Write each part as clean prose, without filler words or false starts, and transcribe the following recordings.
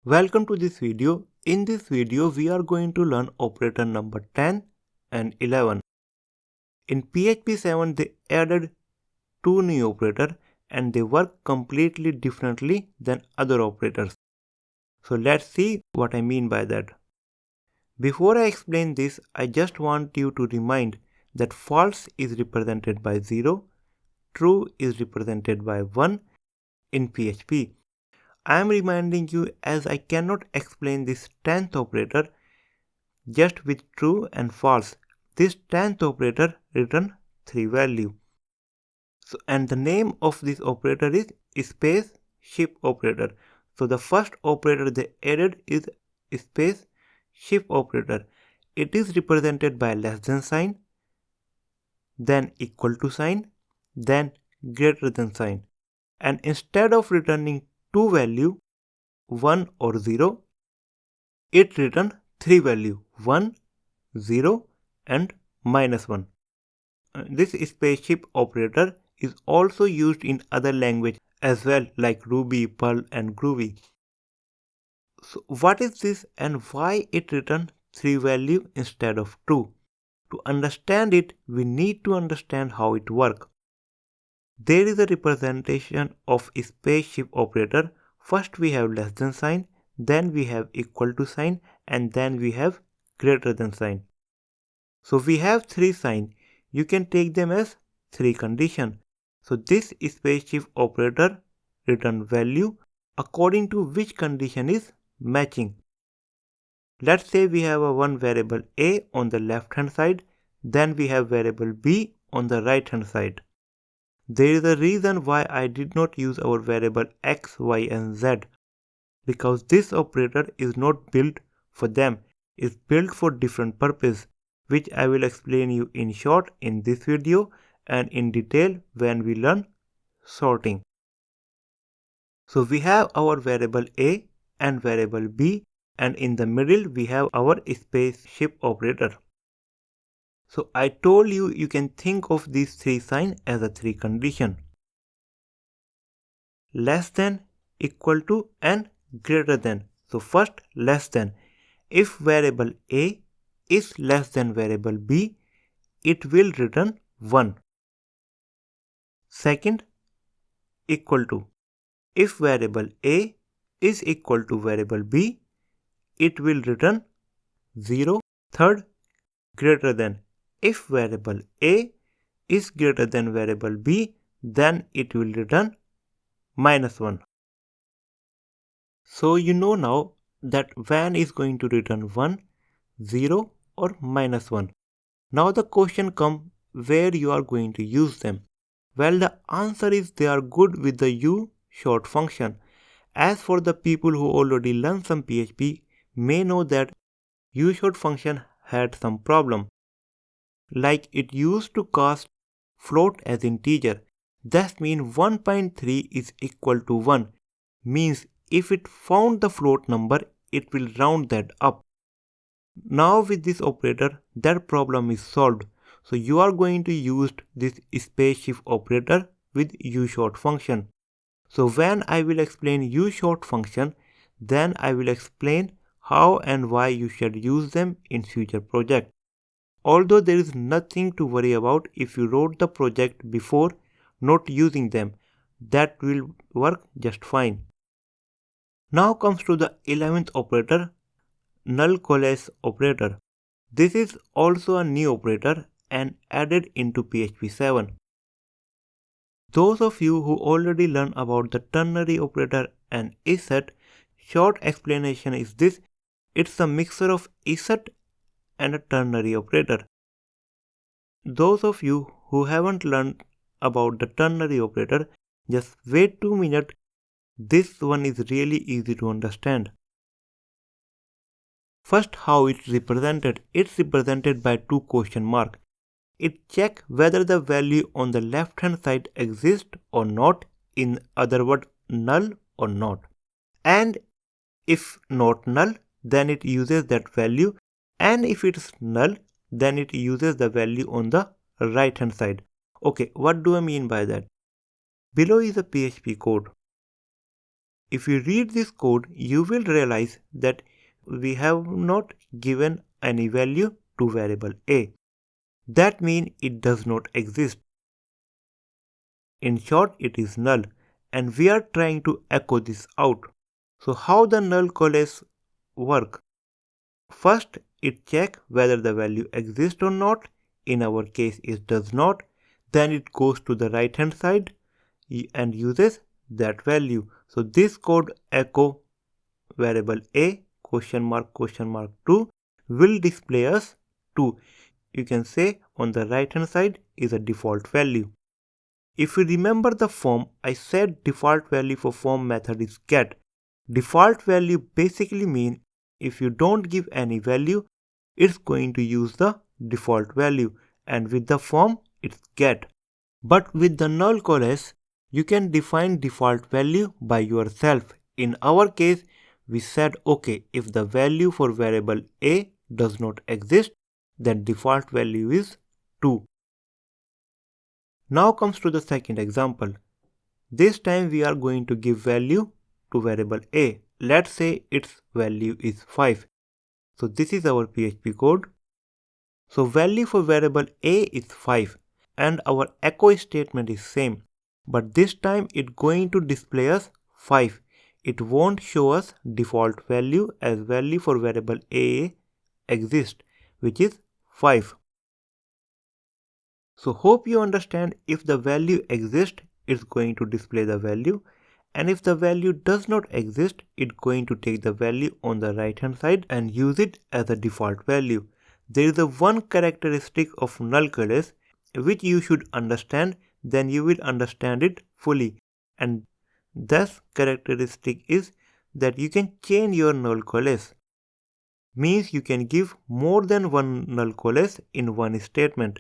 Welcome to this video. In this video, we are going to learn operator number 10 and 11. In PHP 7, they added two new operators and they work completely differently than other operators. So let's see what I mean by that. Before I explain this, I just want you to remind that false is represented by 0, true is represented by 1 in PHP. I am reminding you as I cannot explain this 10th operator just with true and false. This 10th operator return 3 value. And the name of this operator is space shift operator. So the first operator they added is space shift operator. It is represented by less than sign, then equal to sign, then greater than sign. And instead of returning two value 1 or 0, it return 3 value 1, 0 and -1. This space shift operator is also used in other languages as well, like Ruby, Perl and Groovy. So what is this and why it returns 3 value instead of 2? To understand it, we need to understand how it works. There is a representation of space shift operator. First we have less than sign, then we have equal to sign, and then we have greater than sign. So we have 3 signs. You can take them as 3 conditions. So this space shift operator return value according to which condition is matching. Let's say we have a one variable a on the left hand side, then we have variable b on the right hand side. There is a reason why I did not use our variable x, y and z, because this operator is not built for them. It's built for different purpose, which I will explain you in short in this video and in detail when we learn sorting. So we have our variable a and variable b, and in the middle we have our space shift operator. So I told you you can think of these 3 signs as a 3 condition: less than, equal to and greater than. So first, less than. If variable a is less than variable b, it will return 1. Second, equal to. If variable a is equal to variable b, it will return 0. Third, greater than. If variable a is greater than variable b, then it will return -1. So you know now that when is going to return 1, 0 or -1. Now the question comes where you are going to use them. Well, the answer is they are good with the ushort function. As for the people who already learned some PHP may know that ushort function had some problem. Like it used to cast float as integer. That means 1.3 is equal to 1. Means if it found the float number, it will round that up. Now with this operator, that problem is solved. So you are going to use this space shift operator with ushort function. So when I will explain ushort function, then I will explain how and why you should use them in future project. Although there is nothing to worry about if you wrote the project before not using them, that will work just fine. Now comes to the 11th operator, null coalesce operator. This is also a new operator and added into PHP 7. Those of you who already learned about the ternary operator and isset, short explanation is this: it's a mixture of isset and a ternary operator. Those of you who haven't learned about the ternary operator, just wait 2 minutes. This one is really easy to understand. First, how it's represented. It's represented by 2 question marks. It checks whether the value on the left hand side exists or not, in other words, null or not. And if not null, then it uses that value, and if it's null, then it uses the value on the right hand side. Okay, what do I mean by that? Below is a PHP code. If you read this code, you will realize that we have not given any value to variable a. That means it does not exist. In short, it is null, and we are trying to echo this out. So how the null coalesce work? First, it checks whether the value exists or not. In our case, it does not. Then it goes to the right hand side and uses that value. So this code echo variable a question mark 2 will display us 2. You can say on the right hand side is a default value. If you remember the form, I said default value for form method is get. Default value basically means if you don't give any value, it's going to use the default value, and with the form it's get. But with the null coalesce, you can define default value by yourself. In our case, we said okay, if the value for variable a does not exist, then default value is 2. Now comes to the second example. This time we are going to give value to variable a. Let's say its value is 5. So this is our PHP code. So value for variable a is 5 and our echo statement is same. But this time it's going to display us 5. It won't show us default value as value for variable a exists, which is 5. So hope you understand, if the value exists, it's going to display the value, and if the value does not exist, it's going to take the value on the right hand side and use it as a default value. There is a one characteristic of null coalesce which you should understand, then you will understand it fully, and this characteristic is that you can change your null coalesce. Means you can give more than one null coalesce in one statement.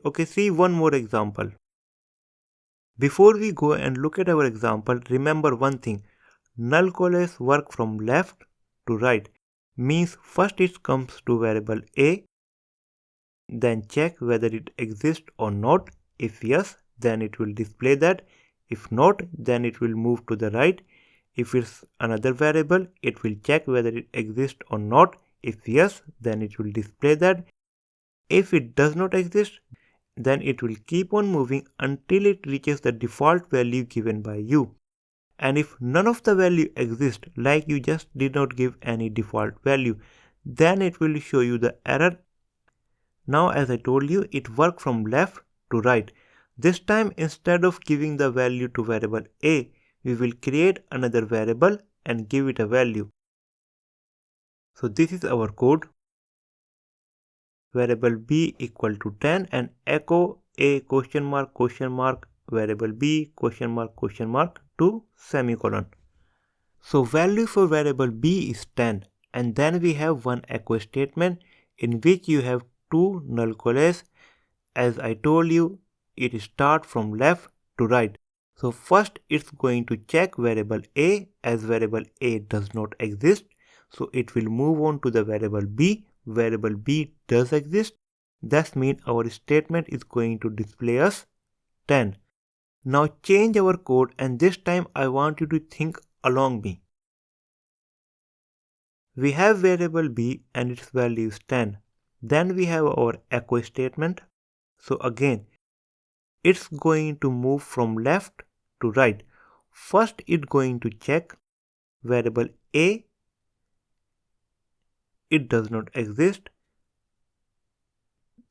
Okay, see one more example. Before we go and look at our example, remember one thing. Null coalesce work from left to right. Means first it comes to variable a, then check whether it exists or not. If yes, then it will display that. If not, then it will move to the right. If it's another variable, it will check whether it exists or not. If yes, then it will display that. If it does not exist, then it will keep on moving until it reaches the default value given by you. And if none of the value exists, like you just did not give any default value, then it will show you the error. Now as I told you, it works from left to right. This time instead of giving the value to variable a, we will create another variable and give it a value. So this is our code. Variable b equal to 10 and echo a question mark variable b question mark 2 semicolon. So value for variable b is 10, and then we have one echo statement in which you have two null coalesce. As I told you, it starts from left to right. So first it's going to check variable a, as variable a does not exist. So it will move on to the variable b. Variable b does exist. That means our statement is going to display us 10. Now change our code, and this time I want you to think along me. We have variable b and its value is 10. Then we have our echo statement. So again, it's going to move from left to right. First it's going to check variable a, it does not exist.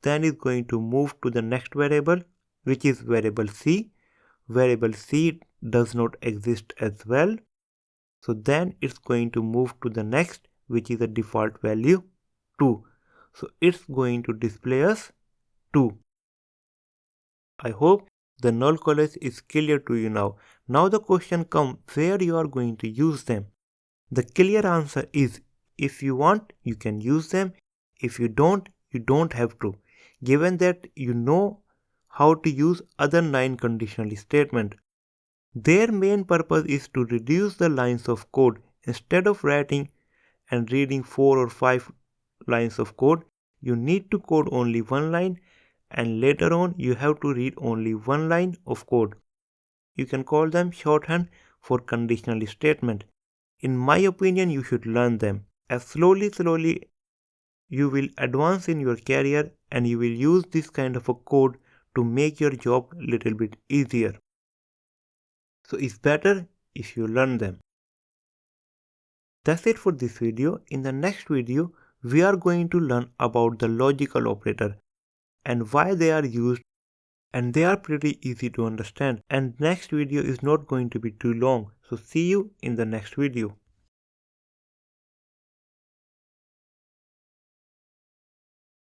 Then it's going to move to the next variable, which is variable c. Variable c does not exist as well. So then it's going to move to the next, which is the default value 2. So it's going to display us 2. I hope the null coalesce is clear to you now. Now the question comes where you are going to use them. The clear answer is, if you want, you can use them. If you don't have to. Given that you know how to use other 9 conditional statements. Their main purpose is to reduce the lines of code. Instead of writing and reading 4 or 5 lines of code, you need to code only one line, and later on you have to read only one line of code. You can call them shorthand for conditional statement. In my opinion, you should learn them. As slowly you will advance in your career and you will use this kind of a code to make your job little bit easier. So it's better if you learn them. That's it for this video. In the next video, we are going to learn about the logical operator and why they are used, and they are pretty easy to understand. And next video is not going to be too long. So see you in the next video.